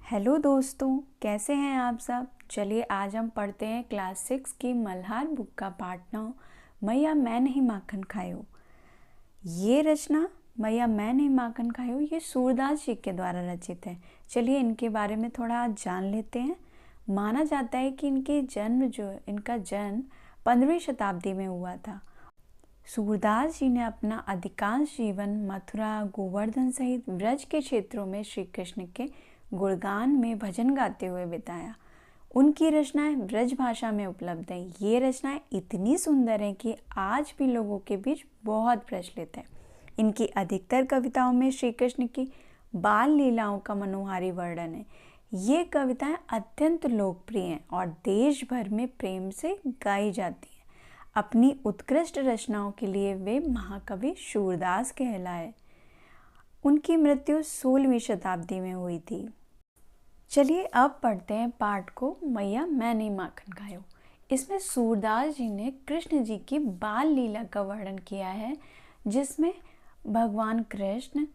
Hello दोस्तों, कैसे हैं आप सब। चलिए आज हम पढ़ते हैं क्लास 6 की मल्हार बुक का पार्ट 9 मैया मैं नहीं माखन खायो। ये रचना मैया मैं नहीं माखन खायो ये सूरदास जी के द्वारा रचित है। चलिए इनके बारे में थोड़ा आज जान लेते हैं। माना जाता है कि इनका जन्म 15वीं शताब्दी में हुआ था। सूरदास जी ने अपना अधिकांश जीवन मथुरा, गोवर्धन सहित ब्रज के क्षेत्रों में श्री कृष्ण के गुणगान में भजन गाते हुए बिताया। उनकी रचनाएं ब्रज भाषा में उपलब्ध हैं। ये रचनाएं इतनी सुंदर हैं कि आज भी लोगों के बीच बहुत प्रचलित है। इनकी अधिकतर कविताओं में श्री कृष्ण की बाल लीलाओं का मनोहारी वर्णन है। ये कविताएं अत्यंत लोकप्रिय हैं और देश भर में प्रेम से गाई जाती हैं। अपनी उत्कृष्ट रचनाओं के लिए वे महाकवि सूरदास कहलाए। उनकी मृत्यु 16वीं शताब्दी में हुई थी। चलिए अब पढ़ते हैं पाठ को मैया मैं नहीं माखन खायो। इसमें सूरदास जी ने कृष्ण जी की बाल लीला का वर्णन किया है, जिसमें भगवान कृष्ण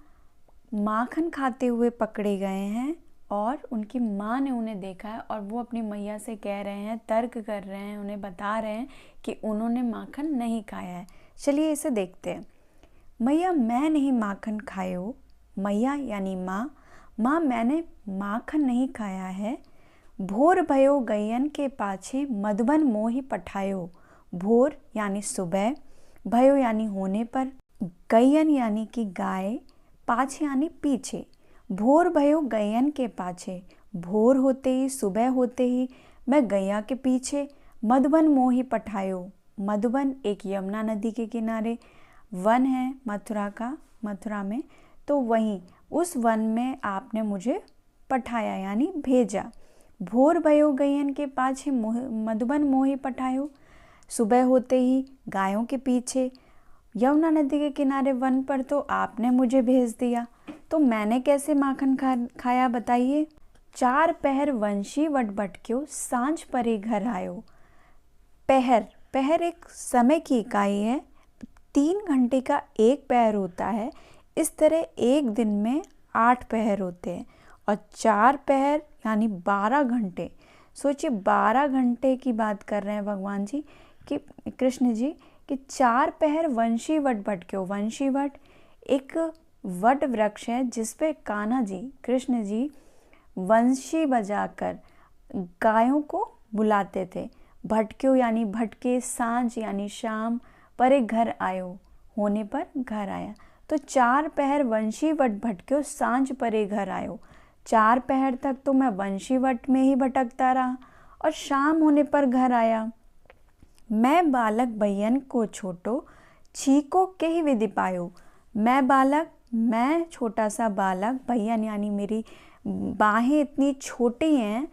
माखन खाते हुए पकड़े गए हैं और उनकी माँ ने उन्हें देखा है और वो अपनी मैया से कह रहे हैं, तर्क कर रहे हैं, उन्हें बता रहे हैं कि उन्होंने माखन नहीं खाया है। चलिए इसे देखते हैं। मैया मैं नहीं माखन खायो, मैया यानी माँ, माँ मैंने माखन नहीं खाया है। भोर भयो गैयन के पाछे मधुबन मोहि पठायो। भोर यानी सुबह, भयो यानी होने पर, गैयन यानी कि गाय, पाछे यानी पीछे। भोर भयो गैयन के पाछे, भोर होते ही, सुबह होते ही मैं गैया के पीछे मधुबन मोहि पठायो। मधुबन एक यमुना नदी के किनारे वन है मथुरा में, तो वहीं उस वन में आपने मुझे पठाया यानी भेजा। भोर भयो गैयन के पाछे मधुबन मोहि पठायो। सुबह होते ही गायों के पीछे यमुना नदी के किनारे वन पर तो आपने मुझे भेज दिया। तो मैंने कैसे माखन खाया बताइए। 4 पहर वंशी वट भटक्यो, सांझ परे घर आयो। पहर एक समय की इकाई है। 3 घंटे का एक पहर होता है। इस तरह एक दिन में 8 पहर होते हैं और 4 पहर यानी 12 घंटे। सोचिए 12 घंटे की बात कर रहे हैं भगवान जी कि कृष्ण जी कि 4 पहर वंशी वट भटक्यो। वंशी वट एक वट वृक्ष है जिस पे कान्हा जी, कृष्ण जी वंशी बजाकर गायों को बुलाते थे। भटक्यो यानी भटके, सांझ यानी शाम, परे घर आयो होने पर घर आया। तो 4 पहर वंशी वट भटक्यो, सांझ परे घर आयो। 4 पहर तक तो मैं वंशी वट में ही भटकता रहा और शाम होने पर घर आया। मैं बालक भैयन को छोटो, छीको के ही विधि पायो। मैं छोटा सा बालक, भैयन यानी मेरी बाहें इतनी छोटी हैं।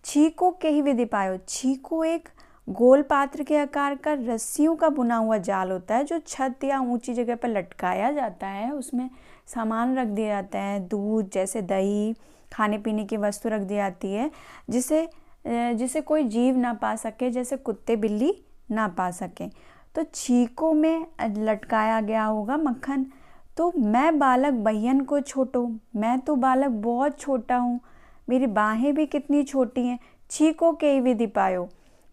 छीको के ही विधि पायो। छीको एक गोल पात्र के आकार का रस्सियों का बुना हुआ जाल होता है जो छत या ऊंची जगह पर लटकाया जाता है। उसमें सामान रख दिया जाता है, दूध जैसे दही, खाने पीने की वस्तु रख दी जाती है, जिसे कोई जीव ना पा सके, जैसे कुत्ते बिल्ली ना पा सके। तो छीको में लटकाया गया होगा मक्खन। तो मैं बालक भैयन को छोटो, मैं तो बालक बहुत छोटा हूँ, मेरी बाहें भी कितनी छोटी हैं। छीको के ही विधि पायो,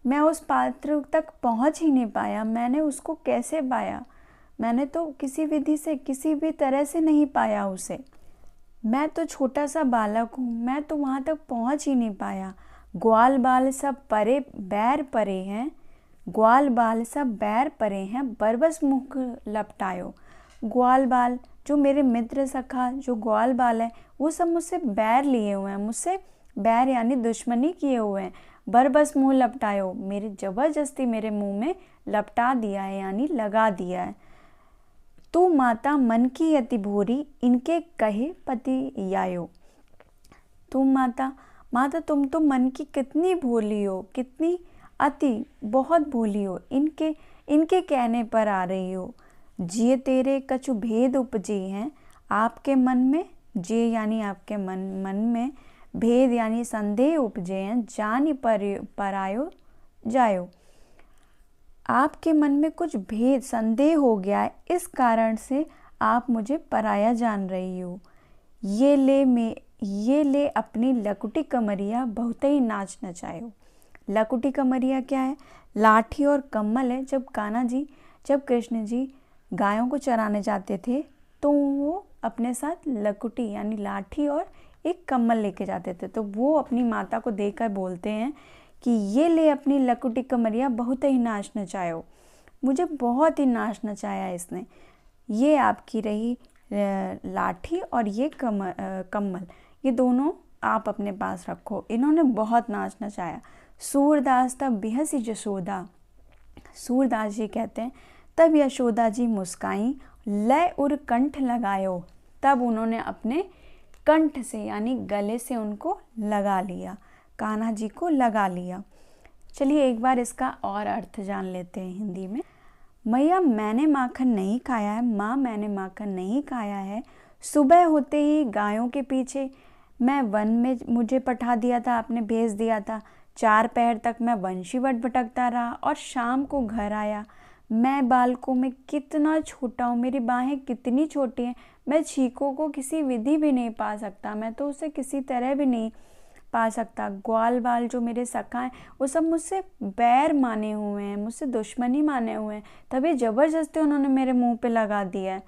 मैं उस पात्र तक पहुँच ही नहीं पाया। मैंने उसको कैसे पाया? मैंने तो किसी विधि से, किसी भी तरह से नहीं पाया उसे। मैं तो छोटा सा बालक हूँ, मैं तो वहाँ तक पहुँच ही नहीं पाया। ग्वाल बाल सब परे बैर परे हैं, ग्वाल बाल सब बैर परे हैं, बरबस मुख लपटायो। ग्वाल बाल जो मेरे मित्र सखा जो ग्वाल बाल है वो सब मुझसे बैर लिए हुए हैं, मुझसे बैर यानी दुश्मनी किए हुए हैं। बरबस मुँह लपटायो, मेरी जबरदस्ती मेरे मुंह में लपटा दिया है यानी लगा दिया है। तू माता मन की अति भोरी, इनके कहे पति आयो। तुम माता तुम तो मन की कितनी भोली हो, कितनी अति बहुत भोली हो, इनके कहने पर आ रही हो। जिये तेरे कछु भेद उपजे हैं आपके मन में, जे यानी आपके मन में, भेद यानी संदेह उपजे हैं, जानी परायो जायो। आपके मन में कुछ भेद संदेह हो गया है, इस कारण से आप मुझे पराया जान रही हो। ये ले अपनी लकुटी कमरिया बहुत ही नाच नचायो। लकुटी कमरिया क्या है? लाठी और कम्बल है। जब कृष्ण जी गायों को चराने जाते थे तो वो अपने साथ लकुटी यानी लाठी और एक कम्बल लेके जाते थे। तो वो अपनी माता को देखकर बोलते हैं कि ये ले अपनी लकुटी कमरिया बहुत ही नाच नचायो। मुझे बहुत ही नाच नचाया इसने। ये आपकी रही लाठी और ये कम्बल, ये दोनों आप अपने पास रखो। इन्होंने बहुत नाच नचाया। सूरदास तब बेहसी जशोदा। सूरदास जी कहते हैं तब यशोदा जी मुस्काई, लय उर कंठ लगायो। तब उन्होंने अपने कंठ से यानी गले से उनको लगा लिया, कान्हा जी को लगा लिया। चलिए एक बार इसका और अर्थ जान लेते हैं हिंदी में। मैया मैंने माखन नहीं खाया है, माँ मैंने माखन नहीं खाया है। सुबह होते ही गायों के पीछे मैं वन में मुझे पठा दिया था, आपने भेज दिया था। 4 पहर तक मैं वंशीवट भटकता रहा और शाम को घर आया। मैं बालकों में कितना छोटा हूँ, मेरी बाहें कितनी छोटी हैं। मैं छीकों को किसी विधि भी नहीं पा सकता, मैं तो उसे किसी तरह भी नहीं पा सकता। ग्वाल बाल जो मेरे सखा हैं वो सब मुझसे बैर माने हुए हैं, मुझसे दुश्मनी माने हुए हैं, तभी ज़बरदस्ती उन्होंने मेरे मुंह पे लगा दिया है।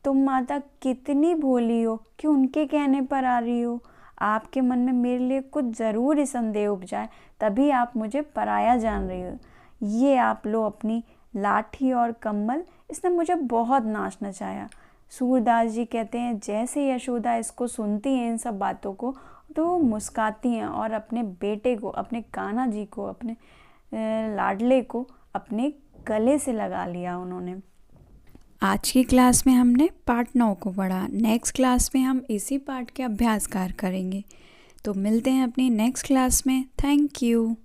तुम माता कितनी भोली हो कि उनके कहने पर आ रही हो। आपके मन में मेरे लिए कुछ ज़रूर ही संदेह उपजाए, तभी आप मुझे पराया जान रही हो। ये आप लो अपनी लाठी और कम्बल, इसने मुझे बहुत नाच नचाया। सूरदास जी कहते हैं जैसे यशोदा इसको सुनती हैं इन सब बातों को तो वो मुस्काती हैं और अपने बेटे को, अपने कान्हा जी को, अपने लाडले को अपने गले से लगा लिया उन्होंने। आज की क्लास में हमने पार्ट 9 को पढ़ा। नेक्स्ट क्लास में हम इसी पार्ट के अभ्यास कार्य करेंगे। तो मिलते हैं अपनी नेक्स्ट क्लास में। Thank you.